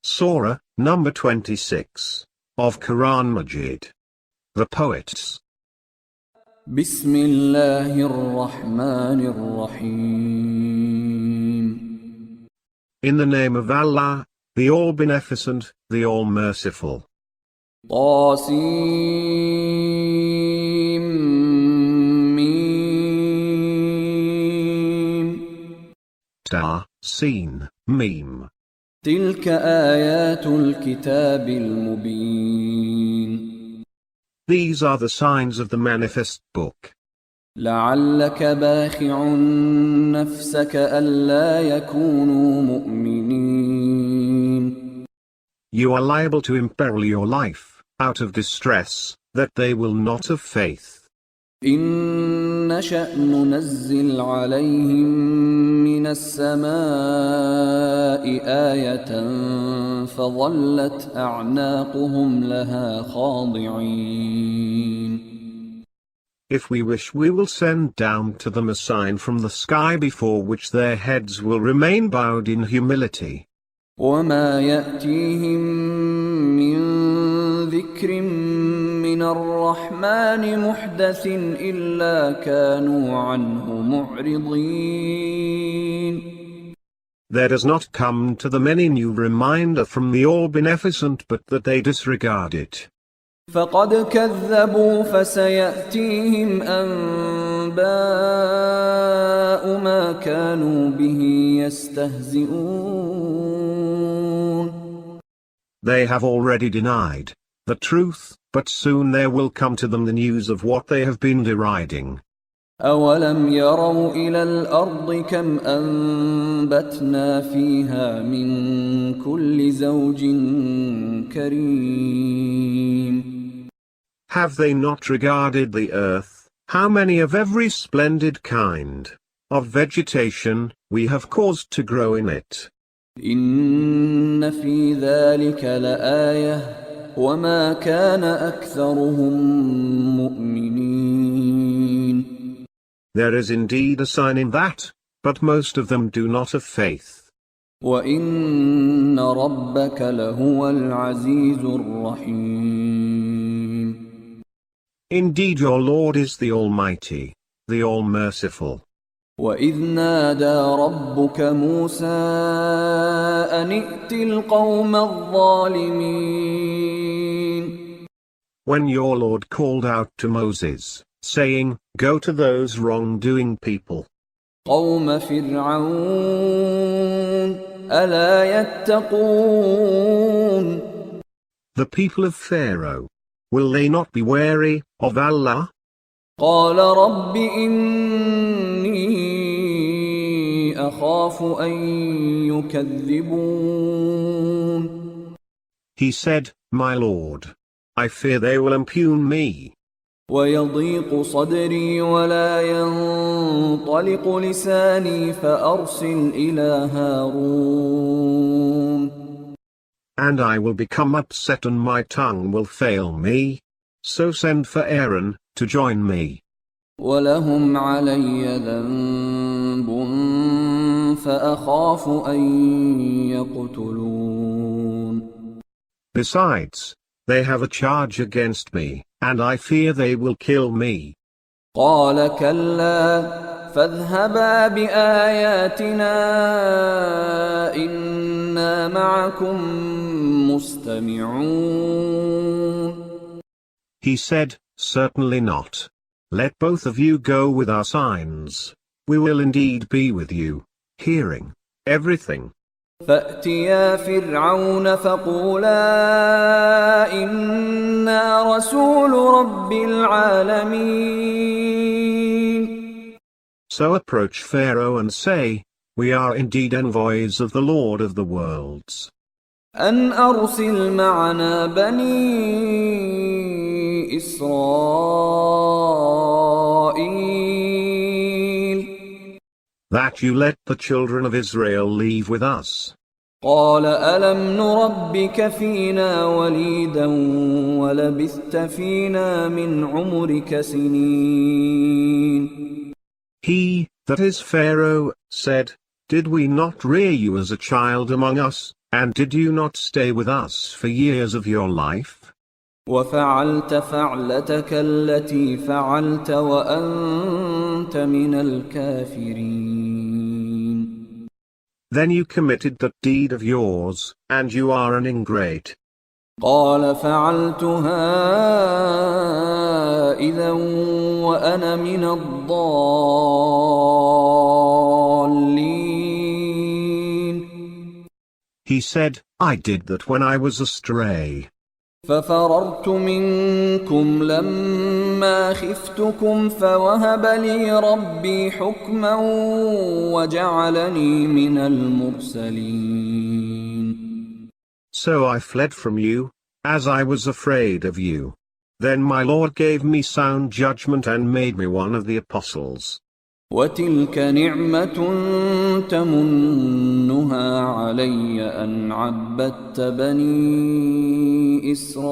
Surah, number 26, of Quran Majeed. The Poets. بسم الله الرحمن الرحيم. In the name of Allah, the All-Beneficent, the All-Merciful. طاسيم Ta, Seen, Meme. تلك آيات الكتاب المبين. These are the signs of the manifest book. لعلك باخع نفسك ألا يكونوا مؤمنين. You are liable to imperil your life, out of distress, that they will not have faith. إن نشأ ننزل عليهم من السماء آية فظلت أعناقهم لها خاضعين. If we wish, we will send down to them a sign from the sky before which their heads will remain bowed in humility. وما يأتيهم من ذكر من الرحمن محدث إلا كانوا عنه معرضين. There does not come to them any new reminder from the All-Beneficent but that they disregard it. فقد كذبوا فسيأتيهم أنباء ما كانوا به يستهزئون. They have already denied the truth, but soon there will come to them the news of what they have been deriding. أولم يروا إلى الأرض كم أنبتنا فيها من كل زوج كريم. Have they not regarded the earth, how many of every splendid kind of vegetation we have caused to grow in it? إن في ذلك لآية وما كان أكثرهم مؤمنين. There is indeed a sign in that, but most of them do not have faith. وإن ربك لهو العزيز الرحيم. Indeed your Lord is the Almighty, the All-Merciful. وإذ نادى ربك موسى أن ائت القوم الظالمين. When your Lord called out to Moses, saying, Go to those wrongdoing people. قوم فرعون ألا يتقون. The people of Pharaoh. Will they not be wary of Allah? قال رب إني أخاف أن يكذبون. He said, My Lord, I fear they will impugn me. ويضيق صدري ولا ينطلق لساني فأرسل إلى هارون. And I will become upset and my tongue will fail me. So send for Aaron, to join me. ولهم علي ذنب فأخاف أن يقتلون. Besides, they have a charge against me, and I fear they will kill me. قال كلا فاذهبا بآياتنا إنا معكم مستمعون. He said, Certainly not. Let both of you go with our signs. We will indeed be with you, hearing everything. فأتيا فرعون فقولا إنا رسول رب العالمين. So approach Pharaoh and say, We are indeed envoys of the Lord of the worlds. أن أرسل معنا بني إسرائيل. That you let the children of Israel leave with us. قال ألم نربك فينا وليدا ولبثت فينا من عمرك سنين. He, that is Pharaoh, said, Did we not rear you as a child among us, And did you not stay with us for years of your life? وفعلت فعلتك التي فعلت وأنت من الكافرين. Then you committed that deed of yours, and you are an ingrate. قال فعلتها إذا وأنا من الضالين. He said, I did that when I was astray. ففررت منكم لما خفتكم فوهب لي ربي حكما وجعلني من المرسلين. So I fled from you, as I was afraid of you. Then my Lord gave me sound judgment and made me one of the apostles. وتلك نعمة تمنها علي أن عبدت بني إسرائيل.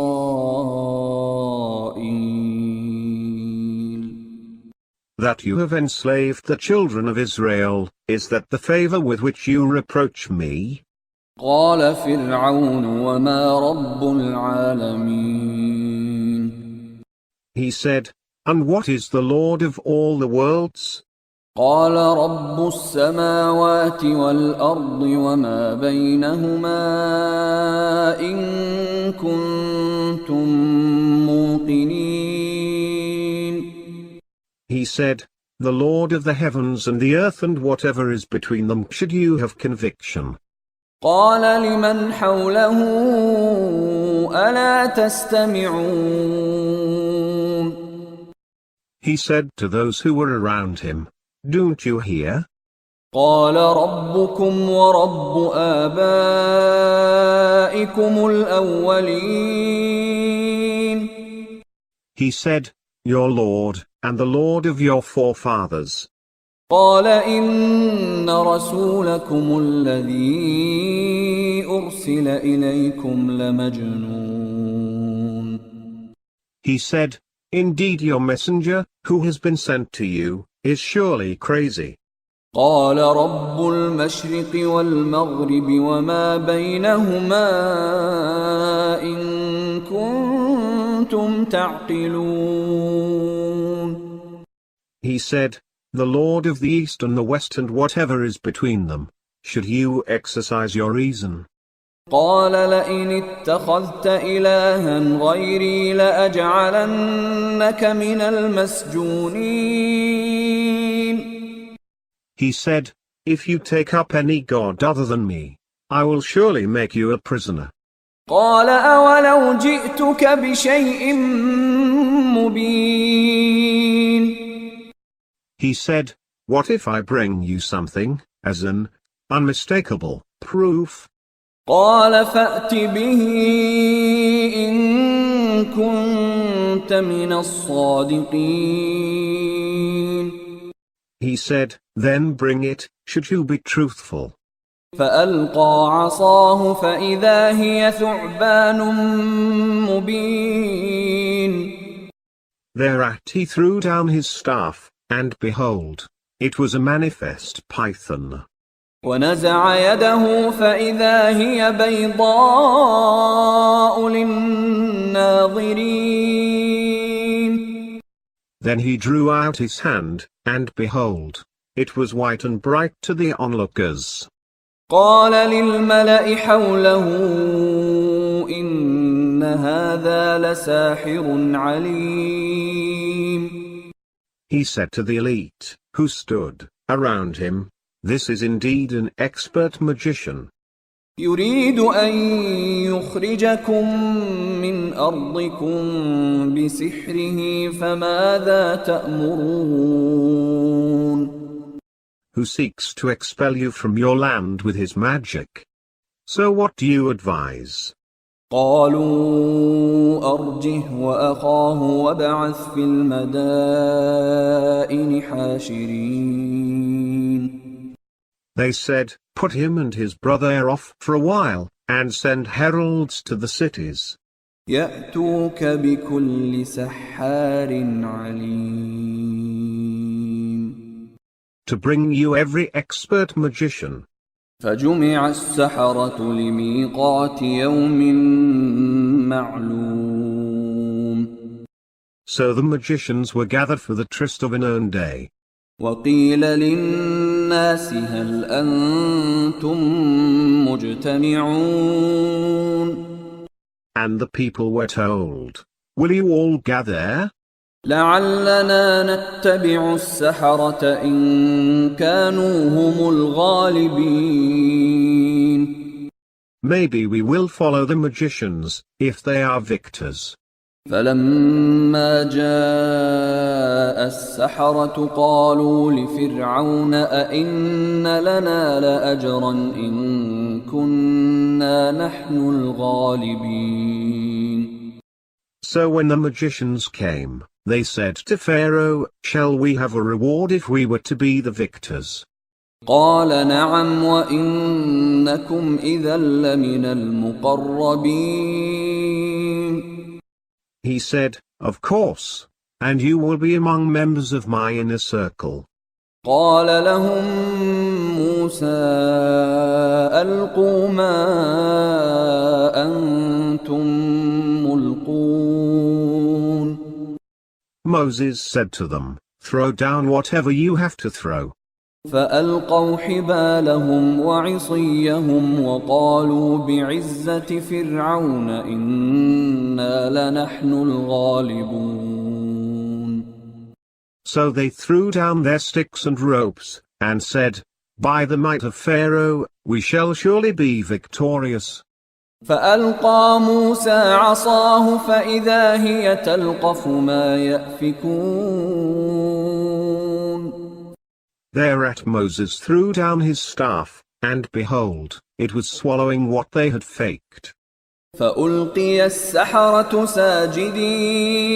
That you have enslaved the children of Israel, is that the favor with which you reproach me? قال فرعون وما رب العالمين. He said, and what is the Lord of all the worlds? قال رب السماوات والأرض وما بينهما إن كنتم موقنين. He said, the Lord of the heavens and the earth and whatever is between them, should you have conviction. قال لمن حوله ألا تستمعون. He said to those who were around him, don't you hear? قال ربكم ورب آبائكم الأولين. He said, your Lord, and the Lord of your forefathers. قال إن رسولكم الذي أرسل إليكم لمجنون. He said, indeed your messenger, who has been sent to you, is surely crazy. قال رب المشرق والمغرب وما بينهما إن كنتم تعقلون. He said, the Lord of the East and the West and whatever is between them, should you exercise your reason. قال لئن اتخذت إلها غيري لأجعلنك من المسجونين. He said, if you take up any god other than me, I will surely make you a prisoner. قال أولو جئتك بشيء مبين. He said, what if I bring you something, as an unmistakable proof? قال فأت به إن كنت من الصادقين. He said, then bring it, should you be truthful. فألقى عصاه فإذا هي ثعبان مبين. Thereat he threw down his staff, and behold, it was a manifest python. ونزع يده فإذا هي بيضاء للناظرين. Then he drew out his hand, and behold, it was white and bright to the onlookers. قال للملأ حوله إن هذا لساحر عليم. He said to the elite, who stood around him, this is indeed an expert magician. يريد أن يخرجكم من أرضكم بسحره فماذا تأمرون. Who seeks to expel you from your land with his magic. So what do you advise? قالوا أرجه وأخاه وابعث في المدائن حاشرين. They said, put him and his brother off for a while, and send heralds to the cities. يأتوك بكل سحار عليم. To bring you every expert magician. فجمع السحرة لميقات يوم معلوم. So the magicians were gathered for the tryst of a known day. وقيل للناس هل أنتم مجتمعون. And the people were told, will you all gather? لعلنا نتبع السحرة إن كانوا هم الغالبين. Maybe we will follow the magicians, if they are victors. فلما جاء السحرة قالوا لفرعون أئن لنا لأجرا إن كنا نحن الغالبين. So when the magicians came, they said to Pharaoh, shall we have a reward if we were to be the victors? قال نعم وإنكم إذا لمن المقربين. He said, of course, and you will be among members of my inner circle. قال لهم موسى ألقوا ما أنتم ملقون. Moses said to them, throw down whatever you have to throw. فألقوا حبالهم وعصيهم وقالوا بعزة فرعون إنا لنحن الغالبون. So they threw down their sticks and ropes, and said, by the might of Pharaoh, we shall surely be victorious. فألقى موسى عصاه فإذا هي تلقف ما يأفكون. Thereat Moses threw down his staff, and behold, it was swallowing what they had faked. فألقي السحرة ساجدين.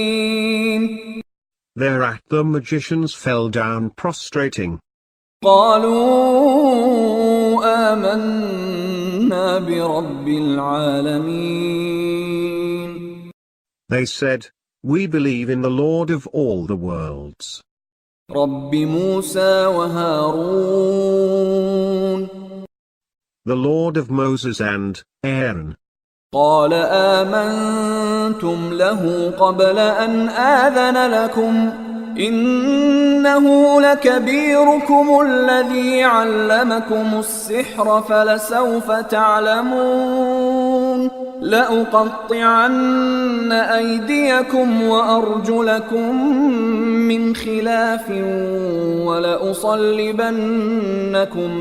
Thereat the magicians fell down prostrating. قالوا آمنا برب العالمين. They said, we believe in the Lord of all the worlds. رب موسى وهارون. The Lord of Moses and Aaron. قال آمنتم له قبل أن آذن لكم إنه لكبيركم الذي علمكم السحر فلسوف تعلمون لأقطعن أيديكم وأرجلكم من خلاف ولأصلبنكم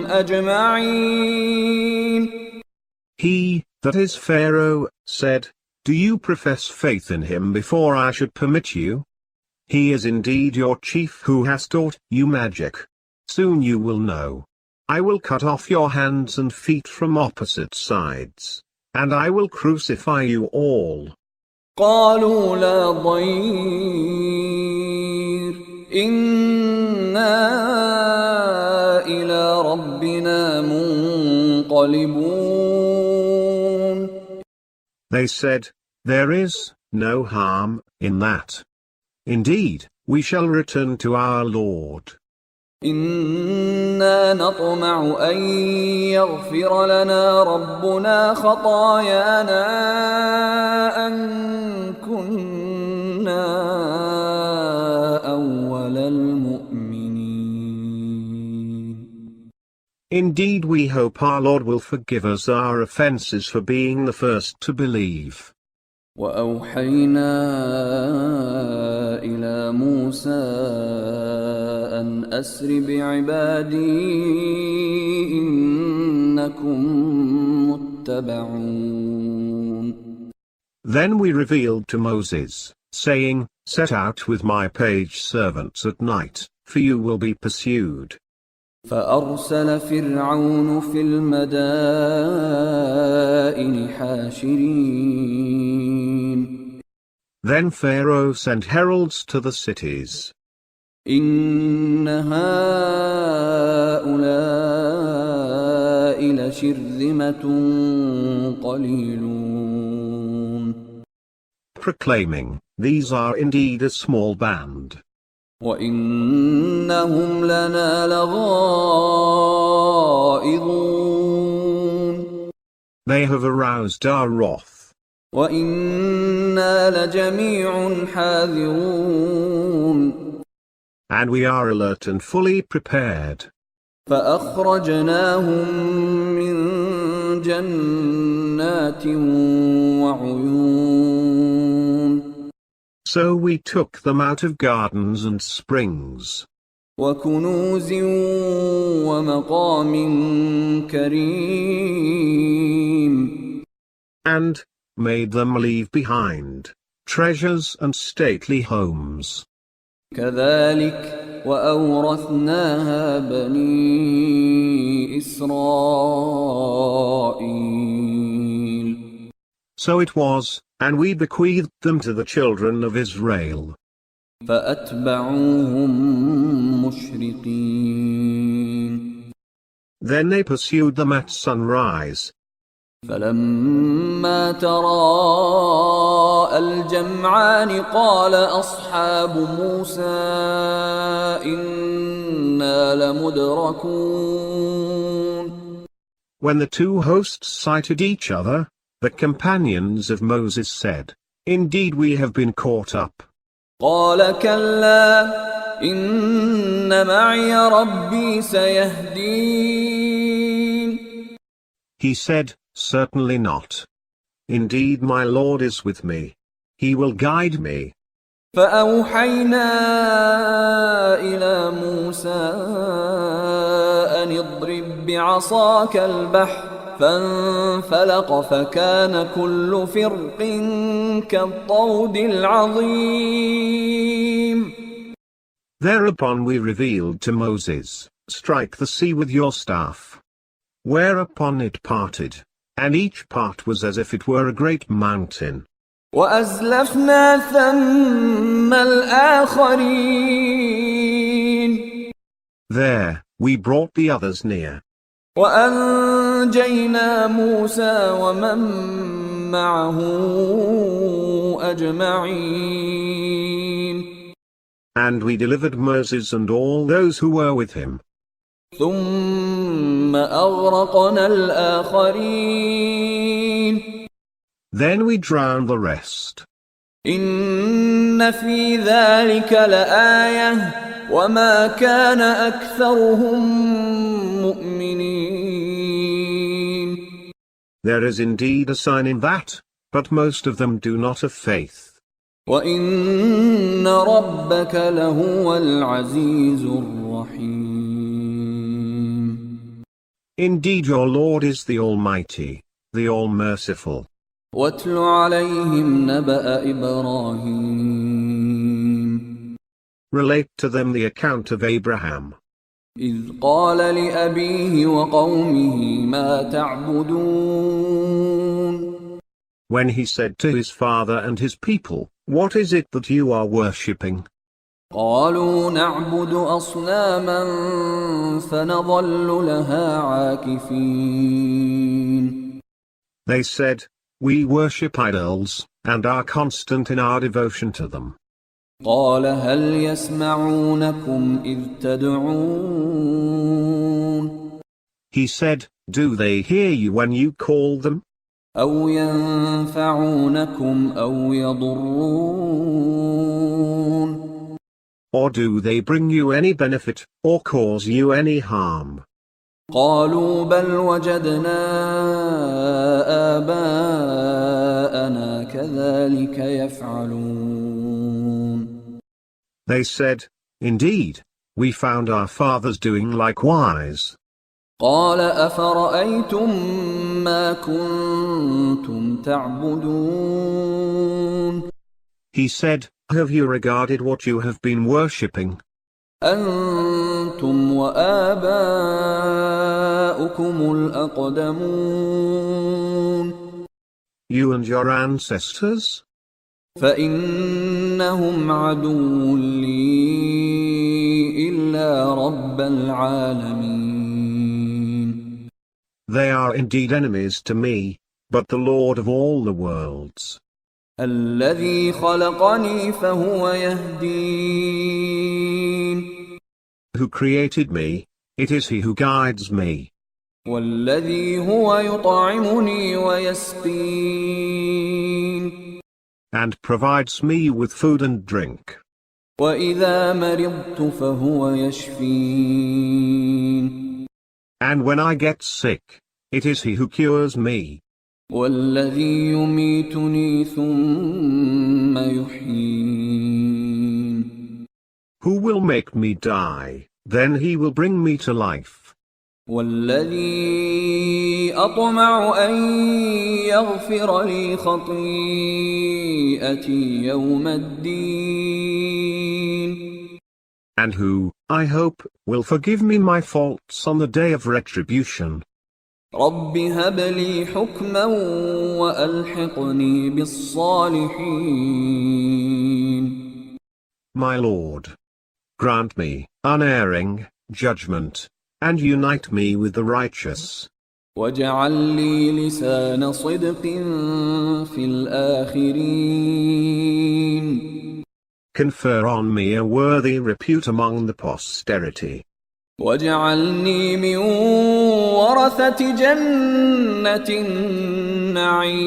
أجمعين. He, that is Pharaoh, said, do you profess faith in him before I should permit you? He is indeed your chief who has taught you magic. Soon you will know. I will cut off your hands and feet from opposite sides, and I will crucify you all. قالوا لا ضير إنا إلى ربنا منقلبون. They said, there is no harm in that. Indeed, we shall return to our Lord. إنا نطمع أن يغفر لنا ربنا خطايانا أن كنا أول المؤمنين. Indeed, we hope our Lord will forgive us our offenses for being the first to believe. وأوحينا إلى موسى أن أسر بعبادي إنكم متبعون. Then we revealed to Moses, saying, set out with my page servants at night, for you will be pursued. فأرسل فرعون في المدائن حاشرين. Then Pharaoh sent heralds to the cities. إن هؤلاء لشرذمة قليلون. Proclaiming, these are indeed a small band. وإنهم لنا لغائظون. They have aroused our wrath. وَإِنَّا لَجَمِيعٌ حَاذِرُونَ. And we are alert and fully prepared. فَأَخْرَجْنَاهُمْ مِنْ جَنَّاتٍ وَعُيُونٍ. So we took them out of gardens and springs. وَكُنُوزٍ وَمَقَامٍ كَرِيمٍ. And made them leave behind treasures and stately homes. كَذَلِكَ وَأَوْرَثْنَاهَا بَنِي إِسْرَائِيلَ. So it was, and we bequeathed them to the children of Israel. فَأَتْبَعُوهُمْ مُشْرِقِينَ. Then they pursued them at sunrise. فَلَمَّا تَرَاءَى الْجَمْعَانِ قَالَ أَصْحَابُ مُوسَى إِنَّا لَمُدْرَكُونَ. When the two hosts sighted each other, the companions of Moses said, "Indeed we have been caught up." قَالَ كَلَّا إِنَّ مَعِيَ رَبِّي سَيَهْدِينِ. He said, "Certainly not. Indeed my Lord is with me. He will guide me." فَأَوْحَيْنَا إِلَى مُوسَى أَنِ اضْرِب بِّعَصَاكَ الْبَحْرَ فَانفَلَقَ فَكَانَ كُلُّ فِرْقٍ كَالطَّوْدِ الْعَظِيمِ. Thereupon we revealed to Moses, "Strike the sea with your staff." Whereupon it parted, and each part was as if it were a great mountain. وَأَزْلَفْنَا ثَمَّ الْآخَرِينَ. There, we brought the others near. وَأَنْجَيْنَا مُوسَى وَمَن مَّعَهُ أَجْمَعِينَ. And we delivered Moses and all those who were with him. ثُمَّ أَغْرَقْنَا الْآخَرِينَ. Then we drowned the rest. إِنَّ فِي ذَلِكَ لَآيَةً وَمَا كَانَ أَكْثَرُهُم مُؤْمِنِينَ. There is indeed a sign in that, but most of them do not have faith. وَإِنَّ رَبَّكَ لَهُوَ الْعَزِيزُ الرَّحِيمُ. Indeed your Lord is the Almighty, the All-Merciful. وَاتْلُ عَلَيْهِمْ نَبَأَ إِبْرَاهِيمَ. Relate to them the account of Abraham. إِذْ قَالَ لِأَبِيهِ وَقَوْمِهِ مَا تَعْبُدُونَ. When he said to his father and his people, "What is it that you are worshipping?" قَالُوا نَعْبُدُ أَصْنَامًا فَنَظَلُّ لَهَا عَاكِفِينَ. They said, "We worship idols, and are constant in our devotion to them." قَالَ هَلْ يَسْمَعُونَكُمْ إِذْ تَدْعُونَ. He said, "Do they hear you when you call them? أَوْ يَنفَعُونَكُمْ أَوْ يَضُرُّونَ. Or do they bring you any benefit, or cause you any harm?" قَالُوا بَلْ وَجَدْنَا آبَاءَنَا كَذَلِكَ يَفْعَلُونَ. They said, "Indeed, we found our fathers doing likewise." قَالَ أَفَرَأَيْتُم مَّا كُنتُمْ تَعْبُدُونَ. He said, "Have you regarded what you have been worshipping? أَنْتُمْ وَآبَاؤُكُمُ الْأَقْدَمُونَ. You and your ancestors? فَإِنَّهُمْ عَدُوٌّ لِّي إِلَّا رَبَّ الْعَالَمِينَ. They are indeed enemies to me, but the Lord of all the worlds. الَّذِي خَلَقَنِي فَهُوَ يَهْدِينِ. Who created me, it is He who guides me. والذي هو يطعمني ويسقين and provides me with food and drink. وإذا مرضت فهو يشفين And when I get sick, it is he who cures me. والذي يميتني ثم يحيين Who will make me die, then he will bring me to life. والذي أطمع أن يغفر لي خطيئتي يوم الدين And who, I hope, will forgive me my faults on the day of retribution. رب هب لي حكما وألحقني بالصالحين My Lord, grant me unerring judgment, and unite me with the righteous. واجعل لي لسان صدق في الآخرين Confer on me a worthy repute among the posterity. واجعلني من ورثة جنة النعيم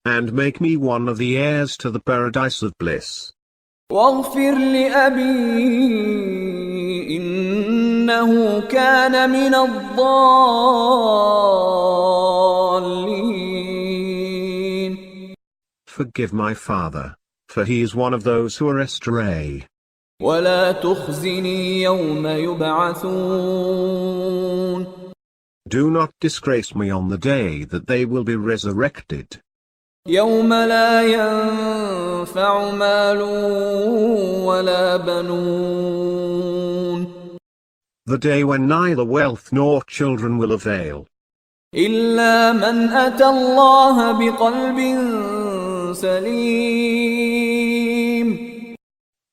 And make me one of the heirs to the paradise of bliss. واغفر لأبي إنه كان من الضالين Forgive my father, for he is one of those who are astray. ولا تخزني يوم يبعثون Do not disgrace me on the day that they will be resurrected. يوم لا ينفع مال ولا بنون The day when neither wealth nor children will avail. إلا من أتى الله بقلب سليم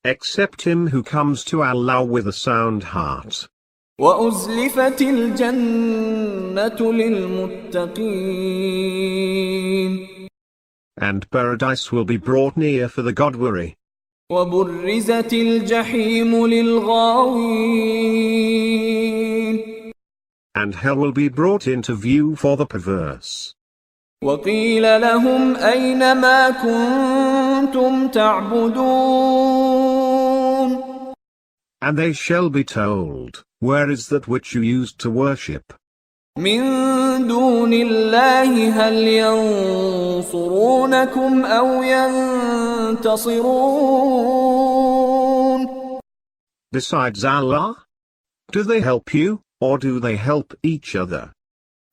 Except him who comes to Allah with a sound heart. وأزلفت الجنة للمتقين And paradise will be brought near for the God-weary. وبرزت الجحيم للغاوين And hell will be brought into view for the perverse. وقيل لهم أين ما كنتم تعبدون And they shall be told, where is that which you used to worship? من دون الله هل ينصرونكم أو ينتصرون Besides Allah? Do they help you, or do they help each other?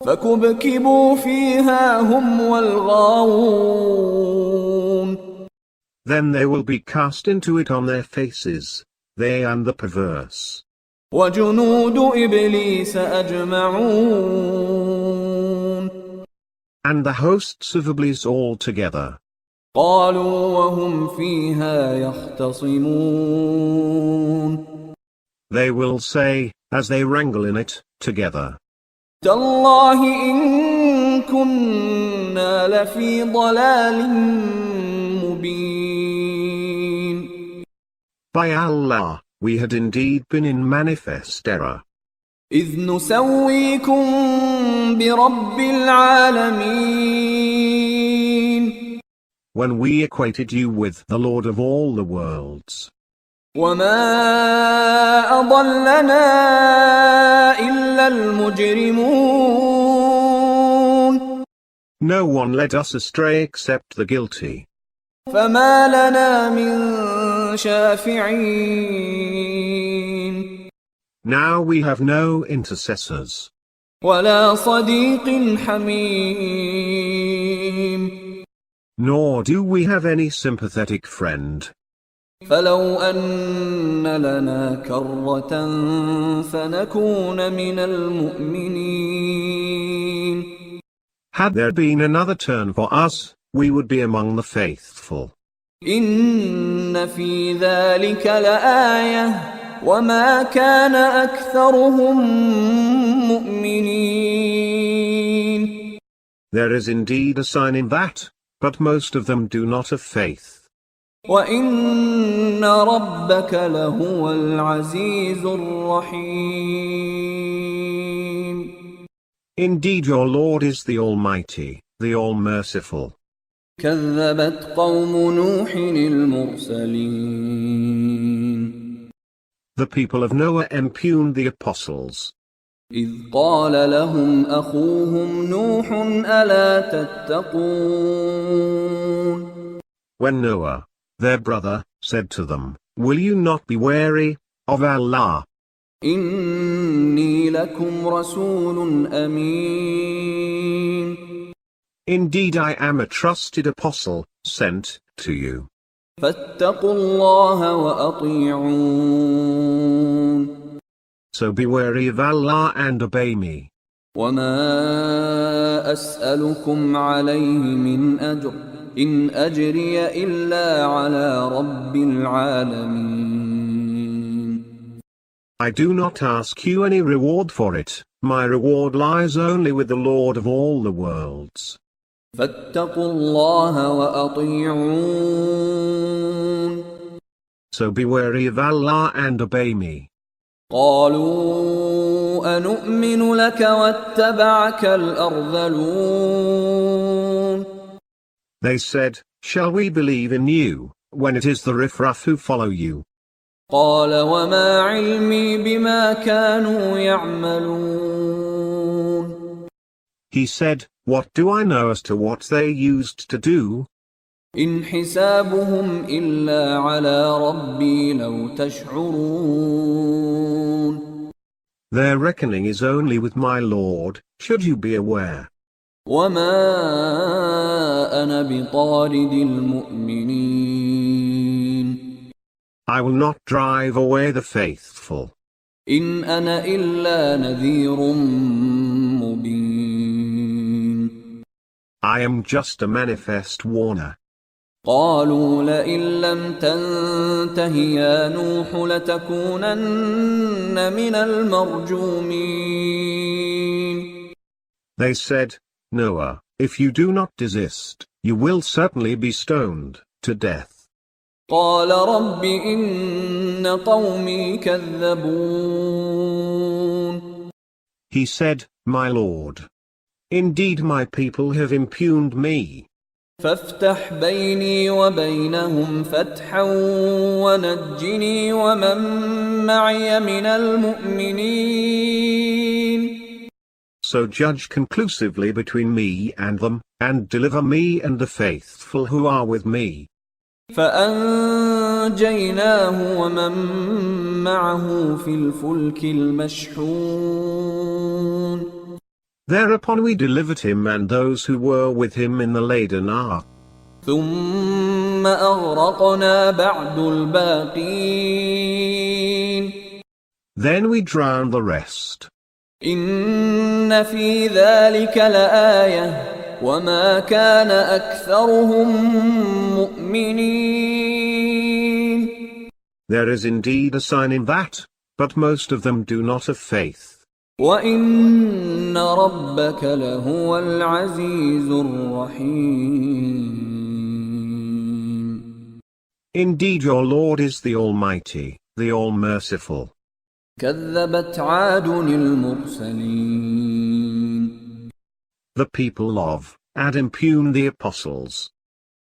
فكبكبوا فيها هم والغاوون Then they will be cast into it on their faces, they and the perverse. وجنود إبليس أجمعون And the hosts of Iblis all together. قالوا وهم فيها يختصمون They will say, as they wrangle in it, together. تالله إن كنا لفي ضلال مبين By Allah, we had indeed been in manifest error. إذ نسويكم برب العالمين When we equated you with the Lord of all the worlds. وما أضلنا إلا المجرمون No one led us astray except the guilty. فما لنا من شافعين Now we have no intercessors. ولا صديق حميم Nor do we have any sympathetic friend. فلو أن لنا كرة فنكون من المؤمنين Had there been another turn for us, we would be among the faithful. إن في ذلك لآية وما كان أكثرهم مؤمنين There is indeed a sign in that, but most of them do not have faith. وإن ربك لهو العزيز الرحيم. Indeed your Lord is the Almighty, the All-Merciful. كذبت قوم نوح المرسلين. The people of Noah impugned the apostles. إذ قال لهم أخوهم نوح ألا تتقون. When Noah, their brother, said to them, will you not be wary of Allah? إني لكم رسول أمين. Indeed I am a trusted apostle, sent to you. فاتقوا الله وأطيعون. So be wary of Allah and obey me. وما أسألكم عليه من أجر إن أجري إلا على رب العالمين. I do not ask you any reward for it, my reward lies only with the Lord of all the worlds. فاتقوا الله وأطيعون. So be wary of Allah and obey me. قالوا أنؤمن لك واتبعك الأرذلون. They said, shall we believe in you, when it is the riffraff who follow you? قال وما علمي بما كانوا يعملون. He said, what do I know as to what they used to do? إن حسابهم إلا على ربي لو تشعرون. Their reckoning is only with my Lord, should you be aware. وما أنا بطارد المؤمنين. I will not drive away the faithful. إن أنا إلا نذير مبين. I am just a manifest warner. قالوا لئن لم تنته يا نوح لتكونن من المرجومين. They said, Noah, if you do not desist, you will certainly be stoned to death. قال رب إن قومي كذبون. He said, my Lord, indeed my people have impugned me. فافتح بيني وبينهم فتحا ونجني ومن معي من المؤمنين. So judge conclusively between me and them, and deliver me and the faithful who are with me. فأنجيناه ومن معه في الفلك المشحون. Thereupon we delivered him and those who were with him in the laden ark. ثم أغرقنا بعد الباقين. Then we drowned the rest. إن في ذلك لآية وما كان أكثرهم مؤمنين. There is indeed a sign in that, but most of them do not have faith. وإن ربك لهو العزيز الرحيم. Indeed your Lord is the Almighty, the All-Merciful. كذبت عاد المرسلين. The people of Ad impugned the apostles.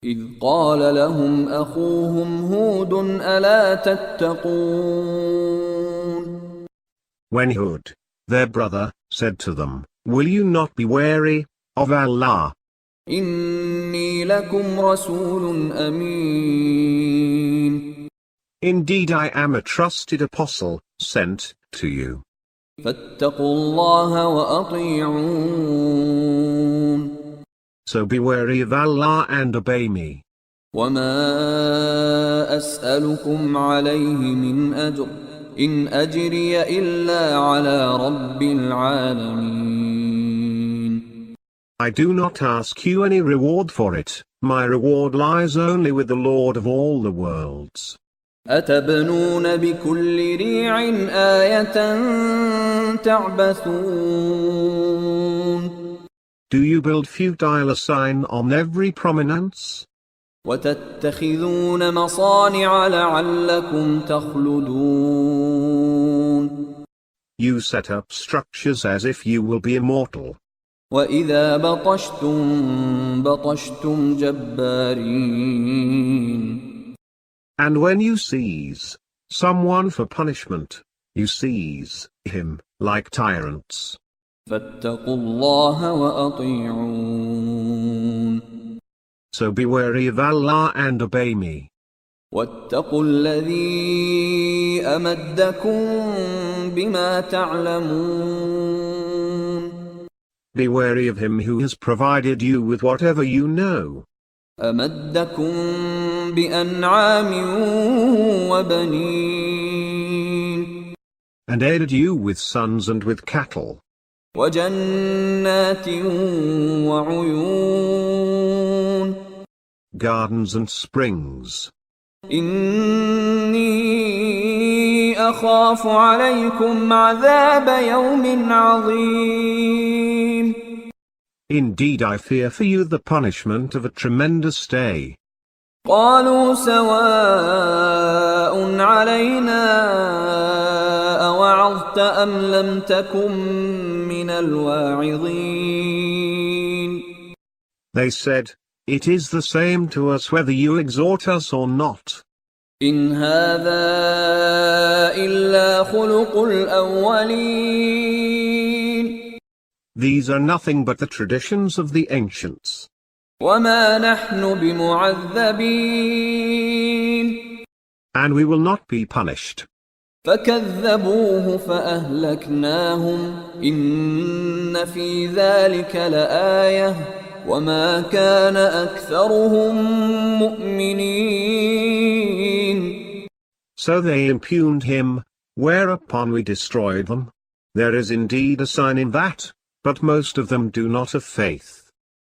إذ قال لهم أخوهم هود ألا تتقون. When Hud, their brother, said to them, will you not be wary of Allah? إني لكم رسول أمين. Indeed I am a trusted apostle, sent to you. فاتقوا الله وأطيعون. So be wary of Allah and obey me. وما أسألكم عليه من أجر إن أجري إلا على رب العالمين. I do not ask you any reward for it, my reward lies only with the Lord of all the worlds. أتبنون بكل ريع آية تعبثون. Do you build futile a sign on every prominence? وتتخذون مصانع لعلكم تخلدون. You set up structures as if you will be immortal. وإذا بطشتم بطشتم جبارين. And when you seize someone for punishment, you seize him like tyrants. فاتقوا الله وأطيعون. So be wary of Allah and obey me. واتقوا الذي أمدكم بما تعلمون. Be wary of him who has provided you with whatever you know. أمدكم بأنعام وبنين. And aided you with sons and with cattle. وجنات وعيون. Gardens and springs. إني أخاف عليكم عذاب يوم عظيم. Indeed, I fear for you the punishment of a tremendous day. قالوا سواء علينا أوعظت أم لم تكن من الواعظين. They said, it is the same to us whether you exhort us or not. إن هذا إلا خلق الأولين. These are nothing but the traditions of the ancients. وما نحن بمعذبين. And we will not be punished. فكذبوه فأهلكناهم إن في ذلك لآية وما كان أكثرهم مؤمنين. So they impugned him, whereupon we destroyed them. There is indeed a sign in that, but most of them do not have faith.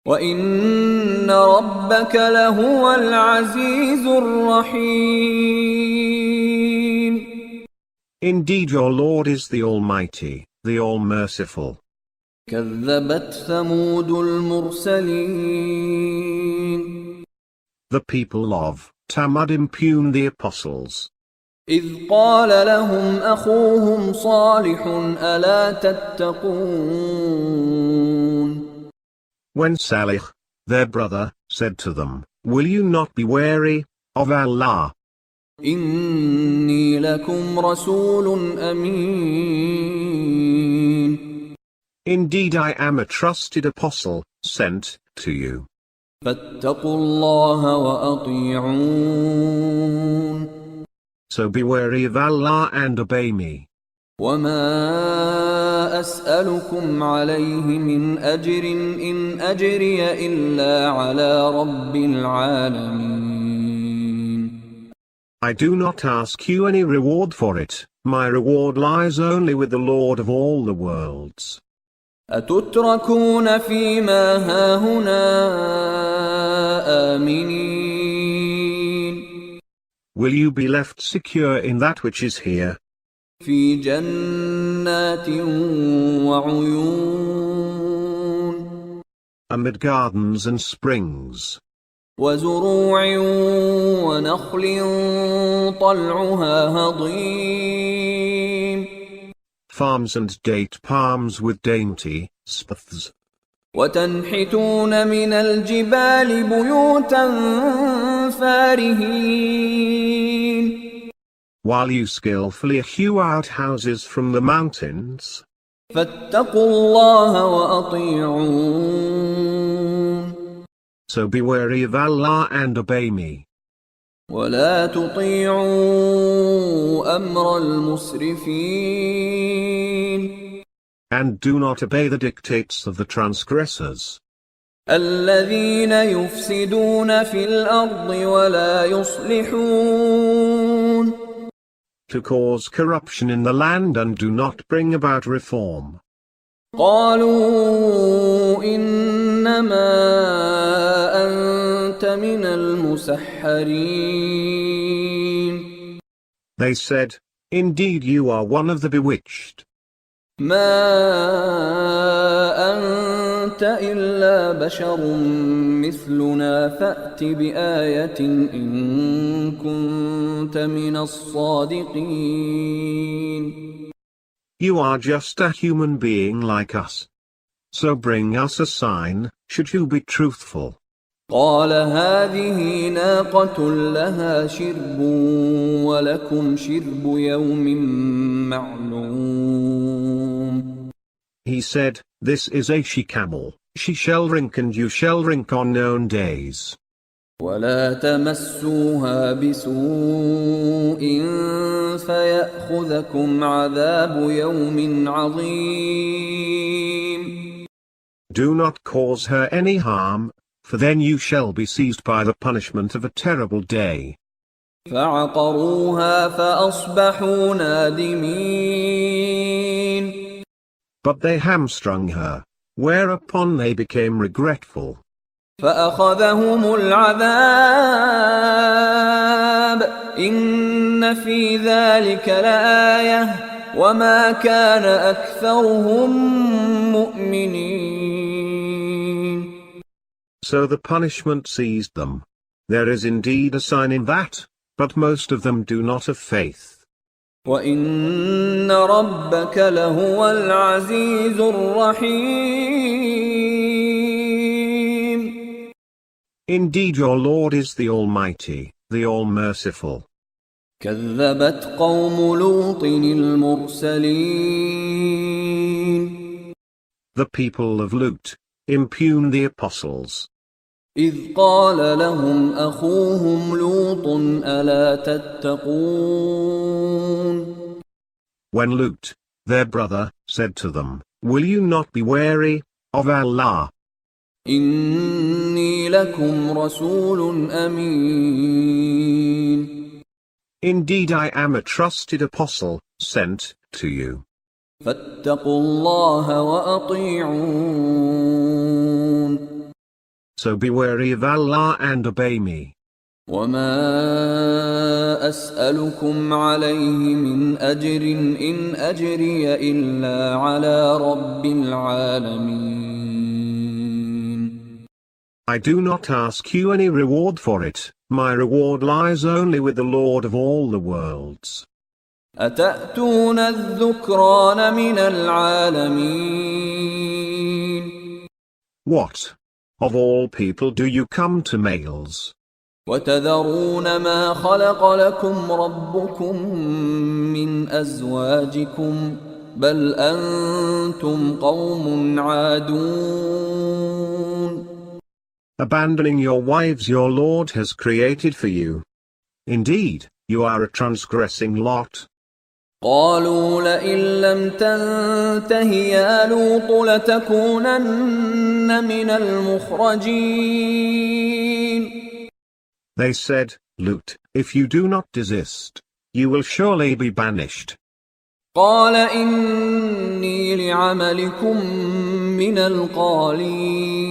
وَإِنَّ رَبَّكَ لَهُوَ الْعَزِيزُ الرَّحِيمُ. Indeed your Lord is the Almighty, the All-Merciful. كَذَّبَتْ ثَمُودُ الْمُرْسَلِينَ. The people of Thamud impugned the apostles. إِذْ قَالَ لَهُمْ أَخُوهُمْ صَالِحٌ أَلَا تَتَّقُونَ. When Salih, their brother, said to them, will you not be wary of Allah? إِنِّي لَكُمْ رَسُولٌ أَمِينٌ. Indeed I am a trusted apostle, sent to you. فَاتَّقُوا اللَّهَ وَأَطِيعُونِ. So be wary of Allah and obey me. وَمَا أَسْأَلُكُمْ عَلَيْهِ مِنْ أَجْرٍ إِنْ أَجْرِيَ إِلَّا عَلَى رَبِّ الْعَالَمِينَ. I do not ask you any reward for it, my reward lies only with the Lord of all the worlds. أَتُتْرَكُونَ فِي مَا هَاهُنَا آمِنِينَ. Will you be left secure in that which is here? في جنات وعيون. Amid gardens and springs. وزروع ونخل طلعها هضيم. Farms and date palms with dainty spathes. وتنحتون من الجبال بيوتا فارهين. While you skillfully hew out houses from the mountains. فاتقوا الله وأطيعون. So be wary of Allah and obey me. ولا تطيعوا أمر المسرفين. And do not obey the dictates of the transgressors. الذين يفسدون في الأرض ولا يصلحون. To cause corruption in the land and do not bring about reform. قالوا إنما أنت من المسحرين. They said, indeed you are one of the bewitched. ما أنت إلا بشر مثلنا فأت بآية إن كنت من الصادقين. You are just a human being like us. So bring us a sign, should you be truthful. قال هذه ناقة لها شرب ولكم شرب يوم معلوم. He said, this is a she-camel, she shall drink and you shall drink on known days. ولا تمسوها بسوء فيأخذكم عذاب يوم عظيم. Do not cause her any harm, for then you shall be seized by the punishment of a terrible day. فعقروها فأصبحوا نادمين. But they hamstrung her, whereupon they became regretful. فأخذهم العذاب إن في ذلك لآية وما كان أكثرهم مؤمنين. So the punishment seized them. There is indeed a sign in that, but most of them do not have faith. وَإِنَّ رَبَّكَ لَهُوَ الْعَزِيزُ الرَّحِيمُ. Indeed your Lord is the Almighty, the All-Merciful. كَذَّبَتْ قَوْمُ لُوطٍ الْمُرْسَلِينَ. The people of Lut impugned the apostles. إِذْ قَالَ لَهُمْ أَخُوهُمْ لُوطٌ أَلَا تَتَّقُونَ. When Lut, their brother, said to them, will you not be wary of Allah? إِنِّي لَكُمْ رَسُولٌ أَمِينٌ. Indeed I am a trusted apostle, sent to you. فَاتَّقُوا اللَّهَ وَأَطِيعُونِ. So be wary of Allah and obey me. وَمَا أَسْأَلُكُمْ عَلَيْهِ مِنْ أَجْرٍ إِنْ أَجْرِيَ إِلَّا عَلَى رَبِّ الْعَالَمِينَ. I do not ask you any reward for it, my reward lies only with the Lord of all the worlds. أَتَأْتُونَ الذُّكْرَانَ مِنَ الْعَالَمِينَ. What? Of all people do you come to males? وَتَذَرُونَ مَا خَلَقَ لَكُمْ رَبُّكُمْ مِنْ أَزْوَاجِكُمْ بَلْ أَنْتُمْ قَوْمٌ عَادُونَ. Abandoning your wives your Lord has created for you. Indeed, you are a transgressing lot. قالوا لئن لم تنته يا لوط لتكونن من المخرجين. They said, Lut, if you do not desist, you will surely be banished. قال إني لعملكم من القالين.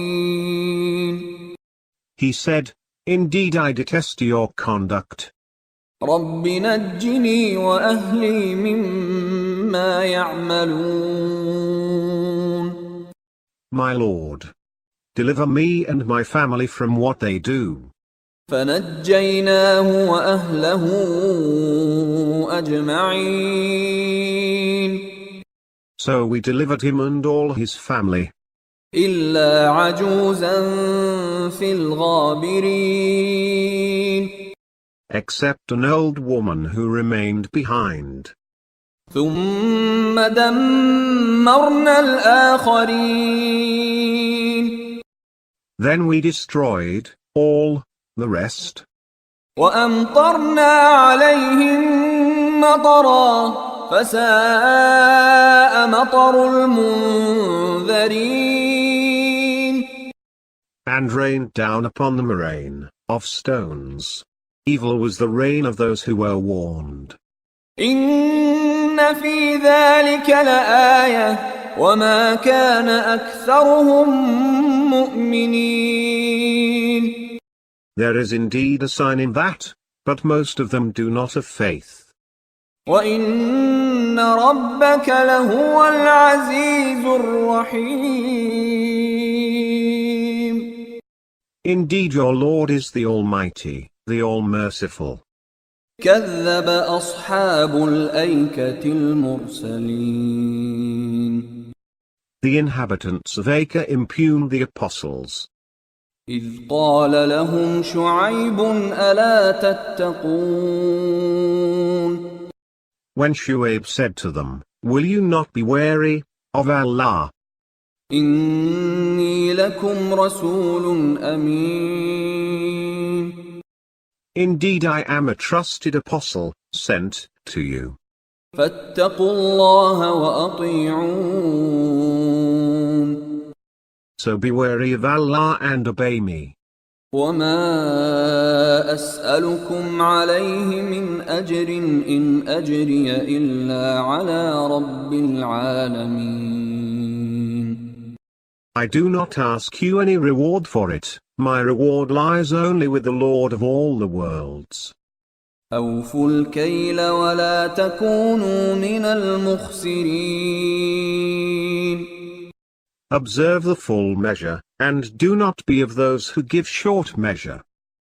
He said, indeed I detest your conduct. رب نجني وأهلي مما يعملون. My Lord, deliver me and my family from what they do. فنجيناه وأهله أجمعين. So we delivered him and all his family. إلا عجوزا في الغابرين. Except an old woman who remained behind. ثم دمرنا الآخرين. Then we destroyed all the rest. وأمطرنا عليهم مطرا فساء مطر المنذرين. And rained down upon them a rain of stones. Evil was the rain of those who were warned. إن في ذلك لآية وما كان أكثرهم مؤمنين. There is indeed a sign in that, but most of them do not have faith. وإن ربك لهو العزيز الرحيم. Indeed your Lord is the Almighty, the All-Merciful. كذب أصحاب الأيكة المرسلين. The inhabitants of Acre impugned the apostles. إذ قال لهم شعيب ألا تتقون. When Shu'aib said to them, will you not be wary of Allah? إني لكم رسول أمين. Indeed I am a trusted apostle, sent to you. فاتقوا الله وأطيعون. So be wary of Allah and obey me. وما أسألكم عليه من أجر إن أجري إلا على رب العالمين. I do not ask you any reward for it, my reward lies only with the Lord of all the worlds. أوفوا الكيل ولا تكونوا من المخسرين. Observe the full measure, and do not be of those who give short measure.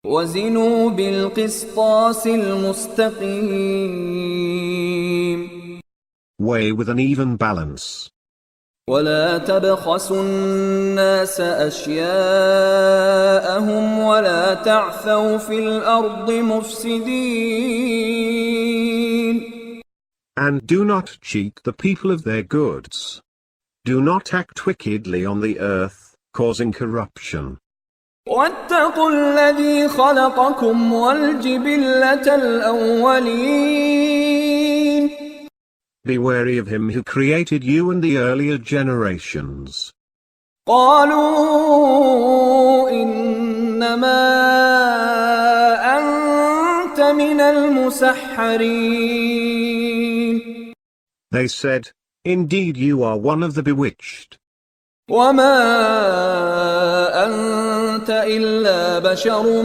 وزنوا بالقسطاس المستقيم. Weigh with an even balance. ولا تبخسوا الناس أشياءهم ولا تعثوا في الأرض مفسدين. And do not cheat the people of their goods. Do not act wickedly on the earth, causing corruption. واتقوا الذي خلقكم والجبلة الأولين. Be wary of him who created you and the earlier generations. قالوا إنما أنت من المسحرين. They said, indeed you are one of the bewitched. وما أنت إلا بشر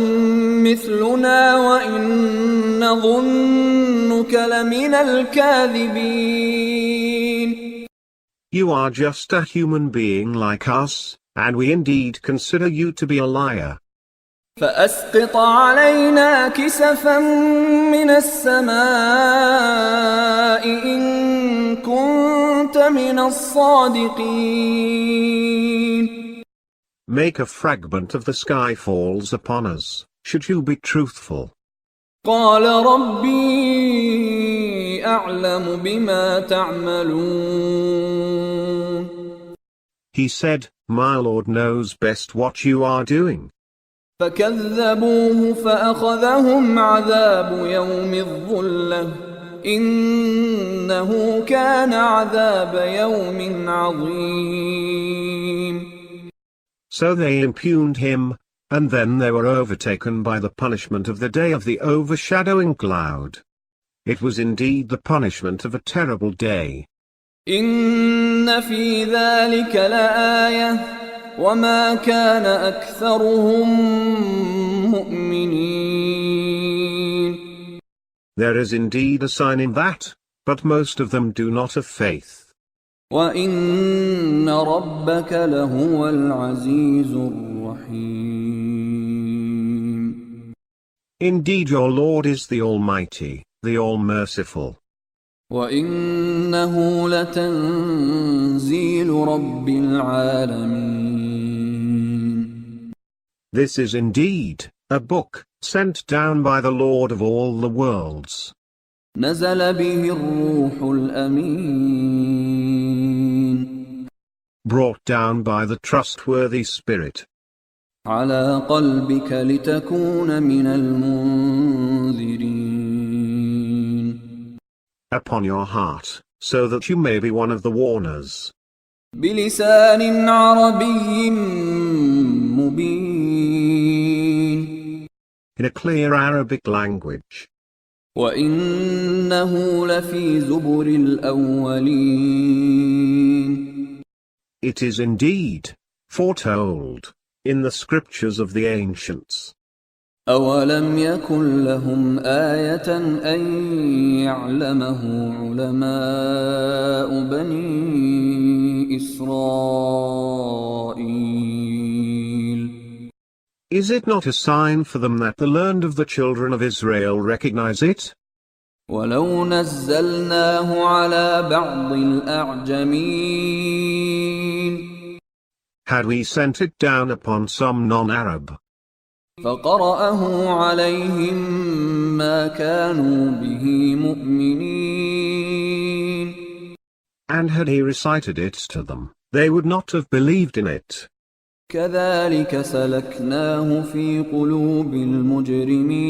مثلنا وإن نظنك لمن الكاذبين. You are just a human being like us, and we indeed consider you to be a liar. فأسقط علينا كسفا من السماء إن كنت من الصادقين. Make a fragment of the sky falls upon us, should you be truthful. قال ربي أعلم بما تعملون. He said, my Lord knows best what you are doing. فكذبوه فأخذهم عذاب يوم الظلة إنه كان عذاب يوم عظيم. So they impugned him, and then they were overtaken by the punishment of the day of the overshadowing cloud. It was indeed the punishment of a terrible day. إن في ذلك لآية وما كان أكثرهم مؤمنين. There is indeed a sign in that, but most of them do not have faith. وَإِنَّ رَبَّكَ لَهُوَ الْعَزِيزُ الرَّحِيمُ. Indeed your Lord is the Almighty, the All-Merciful. وَإِنَّهُ لَتَنزِيلُ رَبِّ الْعَالَمِينَ. This is indeed a book sent down by the Lord of all the worlds. نزل به الروح الأمين. Brought down by the trustworthy Spirit. على قلبك لتكون من المنذرين. Upon your heart, so that you may be one of the warners. بلسان عربي مبين. In a clear Arabic language. وَإِنَّهُ لَفِي زُبُرِ الْأَوَّلِينَ. It is indeed foretold in the scriptures of the ancients. أَوَلَمْ يَكُنْ لَهُمْ آيَةً أَنْ يَعْلَمَهُ عُلَمَاءُ بَنِي إِسْرَائِيلَ. Is it not a sign for them that the learned of the children of Israel recognize it? ولو نزلناه على بعض الأعجمين Had we sent it down upon some non-Arab, فقرأه عليهم ما كانوا به مؤمنين and had he recited it to them, they would not have believed in it. كذلك سلكناه في قلوب المجرمين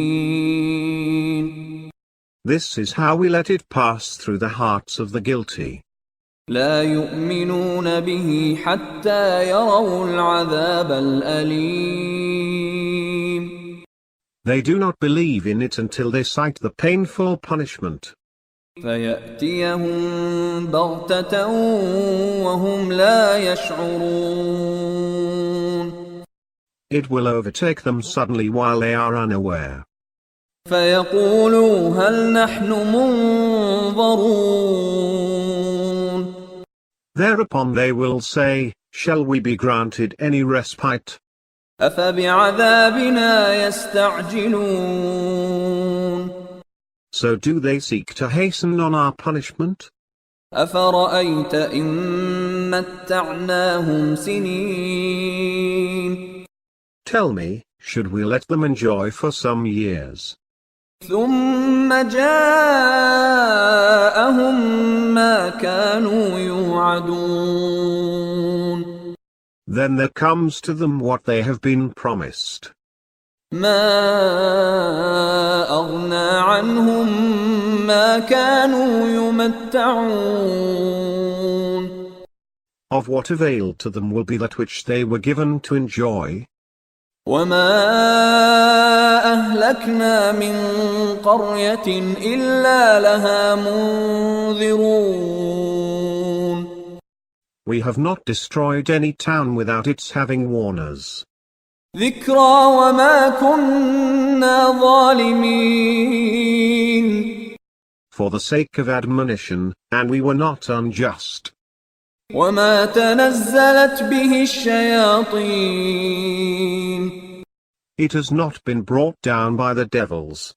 This is how we let it pass through the hearts of the guilty. لا يؤمنون به حتى يروا العذاب الأليم They do not believe in it until they sight the painful punishment. فيأتيهم بغتة وهم لا يشعرون It will overtake them suddenly while they are unaware. فيقولوا هل نحن منظرون Thereupon they will say, shall we be granted any respite? أفبعذابنا يستعجلون So do they seek to hasten on our punishment? أفرأيت إن متعناهم سنين Tell me, should we let them enjoy for some years? ثم جاءهم ما كانوا يوعدون Then there comes to them what they have been promised. ما أغنى عنهم ما كانوا يمتعون Of what avail to them will be that which they were given to enjoy? وما أهلكنا من قرية إلا لها منذرون We have not destroyed any town without its having warners. ذكرى وما كنا ظالمين For the sake of admonition, and we were not unjust. وما تنزلت به الشياطين It has not been brought down by the devils.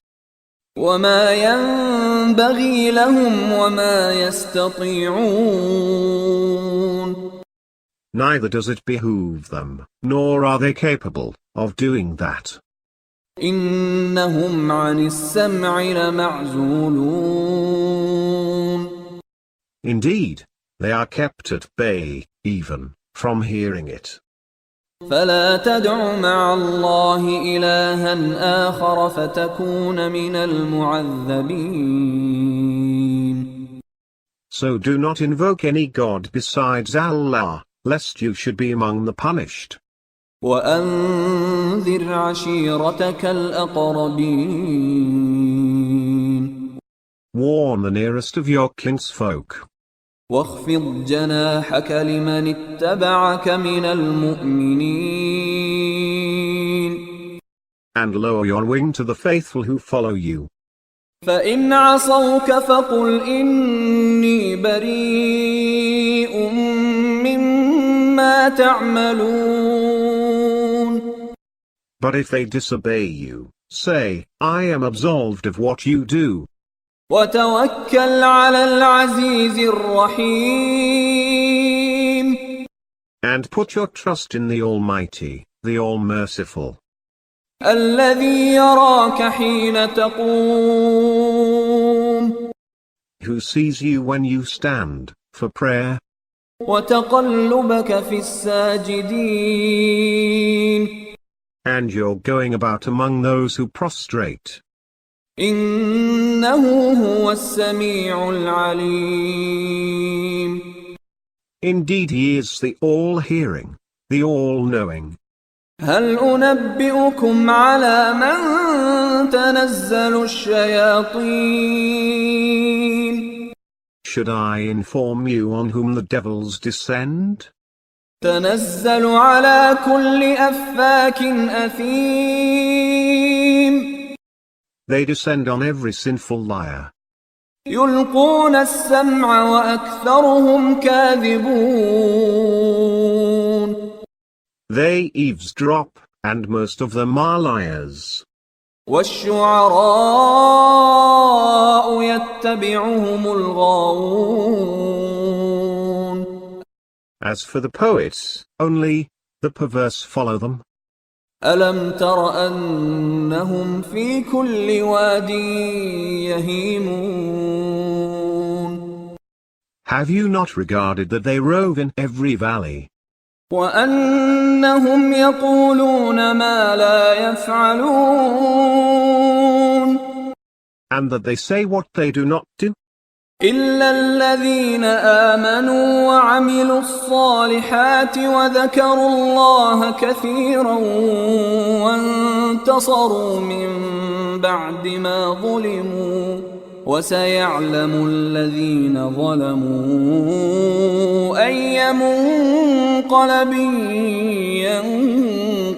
وما ينبغي لهم وما يستطيعون Neither does it behoove them, nor are they capable of doing that. إنهم عن السمع لمعزولون Indeed, they are kept at bay, even from hearing it. فلا تدع مع الله إلها آخر فتكون من المعذبين So do not invoke any god besides Allah, lest you should be among the punished. وأنذر عشيرتك الأقربين Warn the nearest of your kinsfolk. واخفض جناحك لمن اتبعك من المؤمنين And lower your wing to the faithful who follow you. فإن عصوك فقل إني بريء مما تعملون But if they disobey you, say, I am absolved of what you do. وتوكل على العزيز الرحيم And put your trust in the Almighty, the All-Merciful, الذي يراك حين تقوم who sees you when you stand for prayer, وتقلبك في الساجدين and you're going about among those who prostrate. إنه هو السميع العليم Indeed he is the all-hearing, the all-knowing. هل أنبئكم على من تنزل الشياطين Should I inform you on whom the devils descend? تنزل على كل أفاك أثيم They descend on every sinful liar. يلقون السمع وأكثرهم كاذبون They eavesdrop, and most of them are liars. وَالشُّعَرَاءُ يَتَّبِعُهُمُ الْغَاوُونَ. As for the poets, only the perverse follow them. أَلَمْ تَرَ أَنَّهُمْ فِي كُلِّ وَادٍ يَهِيمُونَ. Have you not regarded that they rove in every valley? وَأَنَّهُمْ يَقُولُونَ مَا لَا يَفْعَلُونَ. And that they say what they do not do? إِلَّا الَّذِينَ آمَنُوا وَعَمِلُوا الصَّالِحَاتِ وَذَكَرُوا اللَّهَ كَثِيرًا وَانتَصَرُوا مِن بَعْدِ مَا ظُلِمُوا وَسَيَعْلَمُ الَّذِينَ ظَلَمُوا أَيَّ مُنقَلَبٍ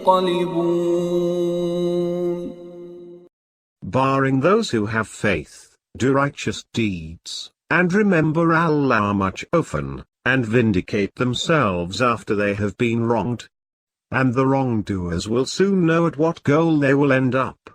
يَنقَلِبُونَ. Barring those who have faith, do righteous deeds, and remember Allah much often, and vindicate themselves after they have been wronged. And the wrongdoers will soon know at what goal they will end up.